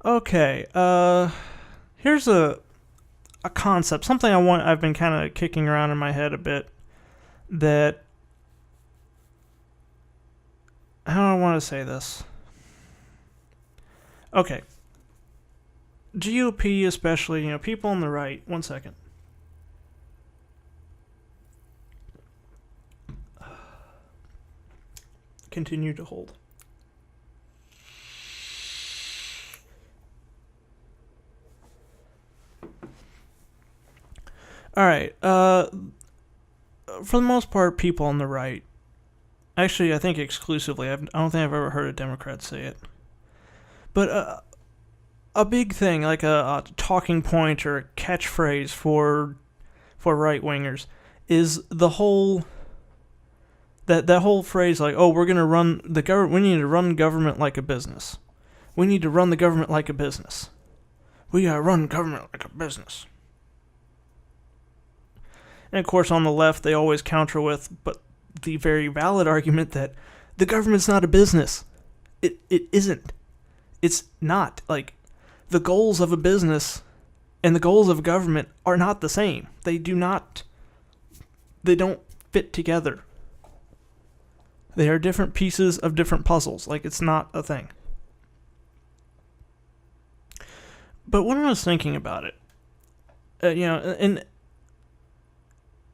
Okay, here's a concept, something I've been kind of kicking around in my head a bit, that, how do I want to say this? Okay, GOP especially, people on the right, one second. Continue to hold. Alright, for the most part, people on the right, actually, I think exclusively, I don't think I've ever heard a Democrat say it, but a big thing, like a talking point or a catchphrase for right-wingers, is the whole, that whole phrase, like, oh, we're going to run the government, we need to run government like a business. We need to run the government like a business. We gotta run government like a business. And of course, on the left, they always counter with, but the very valid argument that the government's not a business. It isn't. It's not. Like, the goals of a business and the goals of government are not the same. They don't fit together. They are different pieces of different puzzles. Like, it's not a thing. But when I was thinking about it,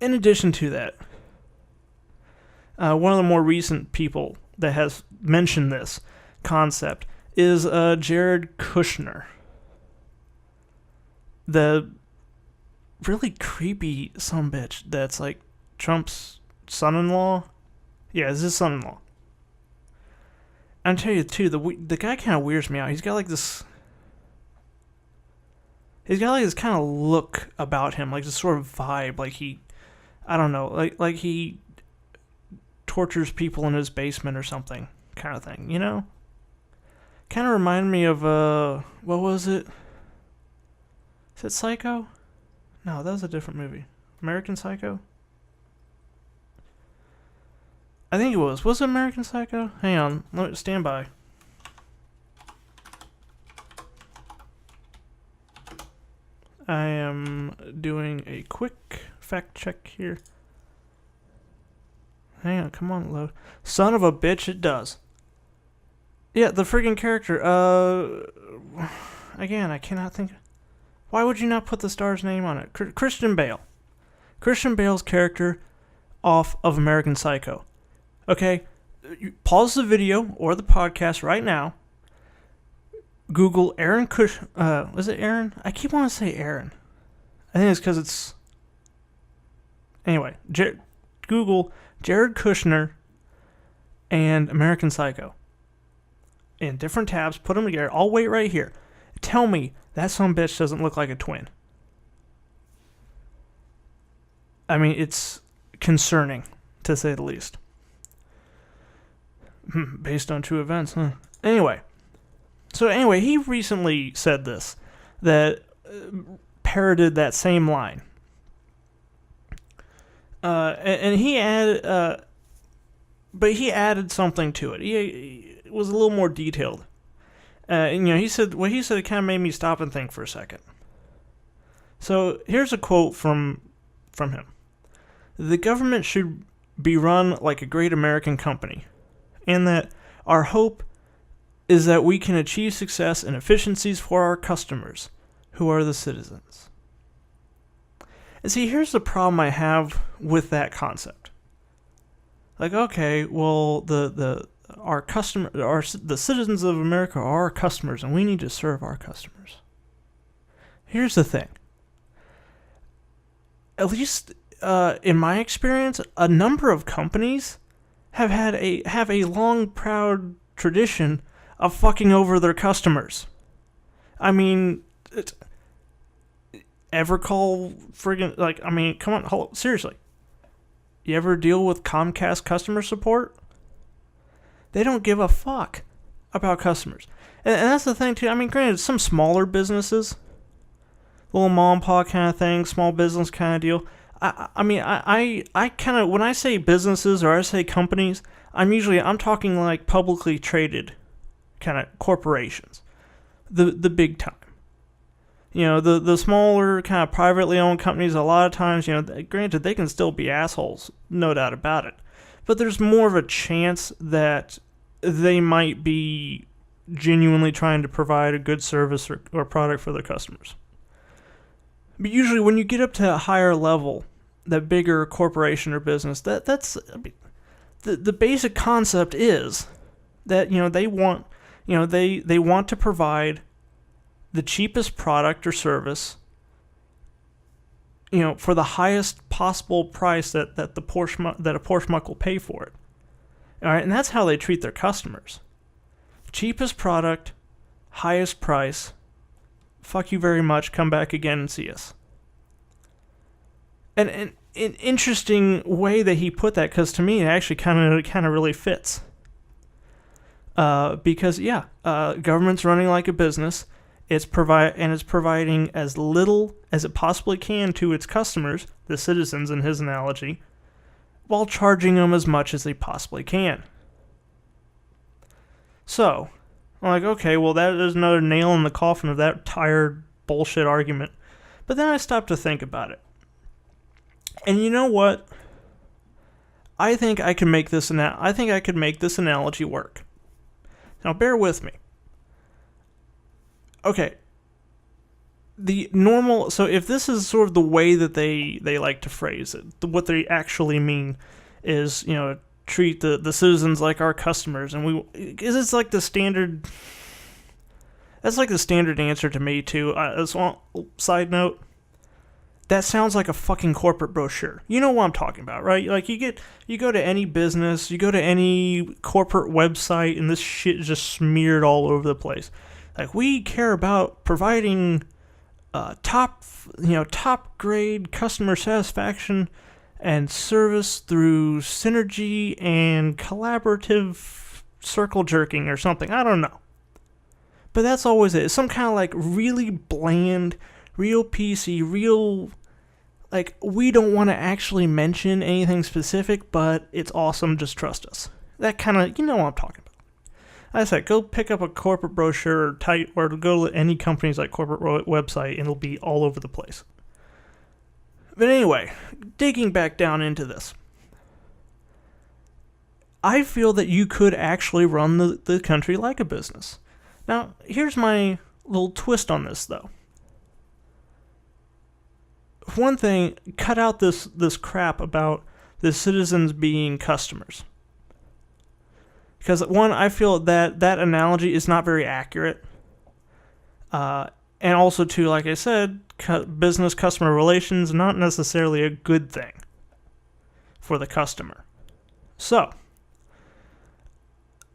in addition to that, one of the more recent people that has mentioned this concept is Jared Kushner, the really creepy sumbitch that's like Trump's son-in-law. Yeah, it's his son-in-law. I'll tell you too, the guy kind of weirds me out. He's got like this kind of look about him, like this sort of vibe, like I don't know, like he tortures people in his basement or something, kind of thing, Kind of reminded me of, what was it? Is it Psycho? No, that was a different movie. American Psycho? I think it was. Was it American Psycho? Hang on, let me stand by. I am doing a quick fact check here. Hang on, come on, load. Son of a bitch, it does. Yeah, the friggin' character, again, I cannot think. Why would you not put the star's name on it? Christian Bale. Christian Bale's character off of American Psycho. Okay? You pause the video or the podcast right now. Google Aaron was it Aaron? I keep wanting to say Aaron. I think it's because it's... Anyway, Google Jared Kushner and American Psycho. In different tabs, put them together. I'll wait right here. Tell me that sumbitch doesn't look like a twin. I mean, it's concerning, to say the least. Based on true events, huh? Anyway, he recently said this, that parroted that same line. And he added, but he added something to it. He was a little more detailed. He said it kind of made me stop and think for a second. So here's a quote from him. The government should be run like a great American company, and that our hope is that we can achieve success and efficiencies for our customers, who are the citizens. And see, here's the problem I have with that concept. Like, okay, well, the citizens of America are our customers, and we need to serve our customers. Here's the thing. At least in my experience, a number of companies have a long, proud tradition of fucking over their customers. I mean, ever call friggin', come on, seriously. You ever deal with Comcast customer support? They don't give a fuck about customers. And that's the thing, too. I mean, granted, some smaller businesses, little mom and pop kind of thing, small business kind of deal. I kind of, when I say businesses or I say companies, I'm talking like publicly traded kind of corporations. the big time. The smaller kind of privately owned companies, a lot of times, granted, they can still be assholes, no doubt about it. But there's more of a chance that they might be genuinely trying to provide a good service or product for their customers. But usually when you get up to a higher level, that bigger corporation or business, that's the basic concept is that, they want, they want to provide the cheapest product or service, for the highest possible price that a poor schmuck will pay for it. All right, and that's how they treat their customers. Cheapest product, highest price. Fuck you very much. Come back again and see us. And an interesting way that he put that, because to me it actually kind of really fits. Because government's running like a business. It's providing as little as it possibly can to its customers, the citizens in his analogy, while charging them as much as they possibly can. So, I'm like, okay, well, that is another nail in the coffin of that tired bullshit argument. But then I stopped to think about it. And you know what? I think I can make this analogy work. Now, bear with me. Okay. So if this is sort of the way that they like to phrase it, what they actually mean is, treat the citizens like our customers, and it's like the standard. That's like the standard answer to me too. Side note, that sounds like a fucking corporate brochure. You know what I'm talking about, right? Like you go to any business, you go to any corporate website, and this shit is just smeared all over the place. Like, we care about providing top grade customer satisfaction and service through synergy and collaborative circle jerking or something. I don't know. But that's always it. It's some kind of like really bland, real PC, real, like, we don't want to actually mention anything specific, but it's awesome, just trust us. That kind of, what I'm talking about. I said, go pick up a corporate brochure or go to any company's like corporate website, and it'll be all over the place. But anyway, digging back down into this, I feel that you could actually run the country like a business. Now, here's my little twist on this, though. One thing, cut out this crap about the citizens being customers. Because, one, I feel that analogy is not very accurate. And also, two, like I said, business-customer relations, not necessarily a good thing for the customer. So,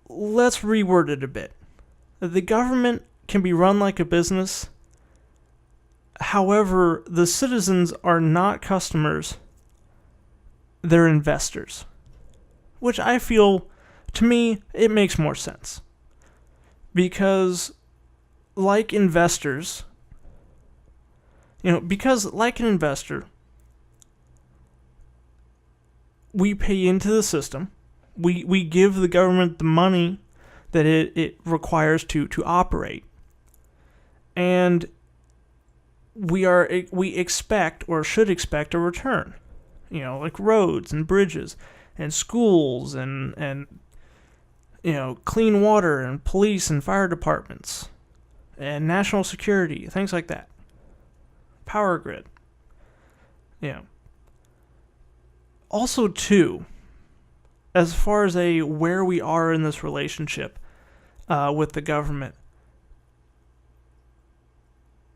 let's reword it a bit. The government can be run like a business. However, the citizens are not customers. They're investors. Which I feel, to me, it makes more sense. Because, like investors, because like an investor, we pay into the system. We give the government the money that it requires to operate. And we expect or should expect a return. Like roads and bridges and schools and clean water and police and fire departments and national security, things like that. Power grid. Also, too, as far as where we are in this relationship with the government,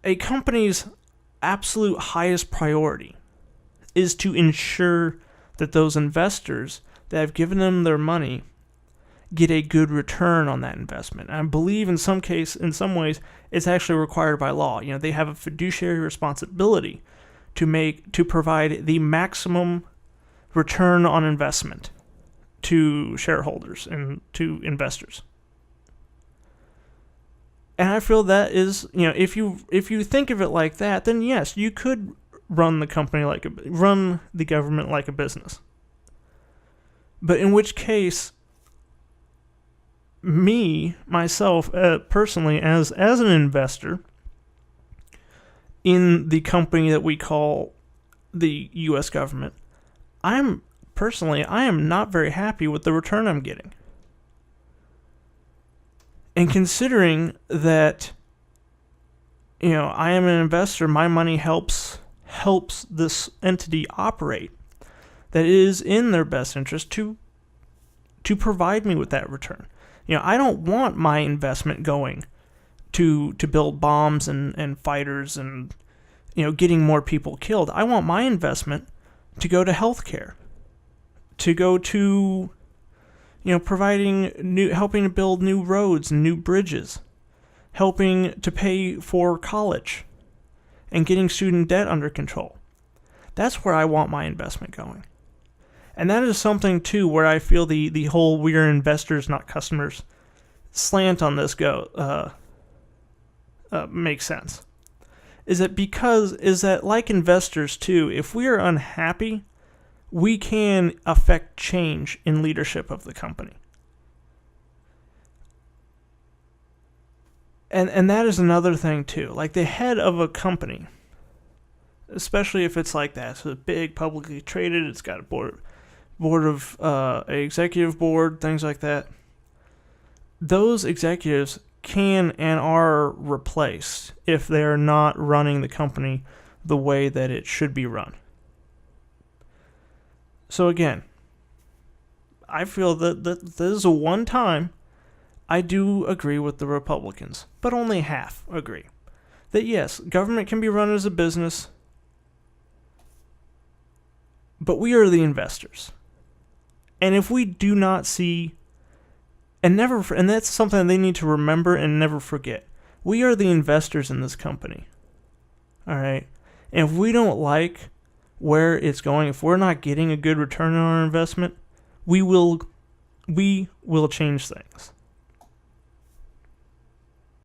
a company's absolute highest priority is to ensure that those investors that have given them their money get a good return on that investment. And I believe in some ways, it's actually required by law. They have a fiduciary responsibility to provide the maximum return on investment to shareholders and to investors. And I feel that is, if you think of it like that, then yes, you could run the government like a business. But in which case, myself, personally, as an investor in the company that we call the U.S. government, I am not very happy with the return I'm getting. And considering that, I am an investor, my money helps this entity operate, that it is in their best interest to provide me with that return. I don't want my investment going to build bombs and fighters and getting more people killed. I want my investment to go to healthcare, to go to helping to build new roads and new bridges, helping to pay for college, and getting student debt under control. That's where I want my investment going. And that is something, too, where I feel the whole "we are investors, not customers" slant on this makes sense. Is that like investors, too, if we are unhappy, we can affect change in leadership of the company. And that is another thing, too. Like the head of a company, especially if it's like that, so it's big, publicly traded, it's got a board of executive board, things like that. Those executives can and are replaced if they're not running the company the way that it should be run. So again, I feel that this is a one time I do agree with the Republicans, but only half agree. That yes, government can be run as a business, but we are the investors. And if we do not see, and that's something they need to remember and never forget, we are the investors in this company. All right? And if we don't like where it's going, if we're not getting a good return on our investment, we will change things.